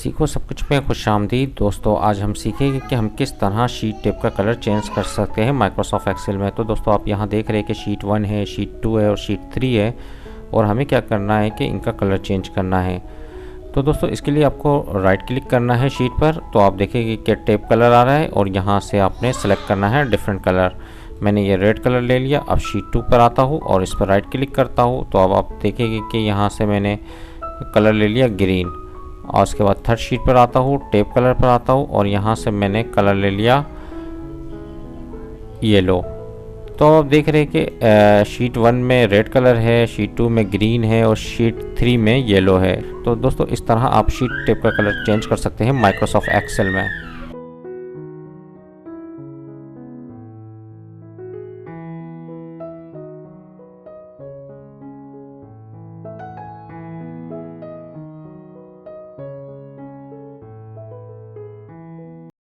सीखो सब कुछ में खुशामदीद दोस्तों। आज हम सीखेंगे कि हम किस तरह शीट टेप का कलर चेंज कर सकते हैं माइक्रोसॉफ्ट एक्सेल में। तो दोस्तों आप यहाँ देख रहे हैं कि शीट 1 है, शीट 2 है और शीट 3 है, और हमें क्या करना है कि इनका कलर चेंज करना है। तो दोस्तों इसके लिए आपको राइट क्लिक करना है शीट पर। तो आप देखेंगे कि टेप कलर आ रहा है और यहाँ से आपने सेलेक्ट करना है डिफरेंट कलर। मैंने ये रेड कलर ले लिया। अब शीट 2 पर आता हूँ और इस पर राइट क्लिक करता हूँ। तो अब आप देखेंगे कि यहाँ से मैंने कलर ले लिया ग्रीन, और उसके बाद थर्ड शीट पर आता हूँ, टेप कलर पर आता हूँ और यहाँ से मैंने कलर ले लिया येलो। तो आप देख रहे हैं कि शीट 1 में रेड कलर है, शीट 2 में ग्रीन है और शीट 3 में येलो है। तो दोस्तों इस तरह आप शीट टेप का कलर चेंज कर सकते हैं माइक्रोसॉफ्ट एक्सेल में।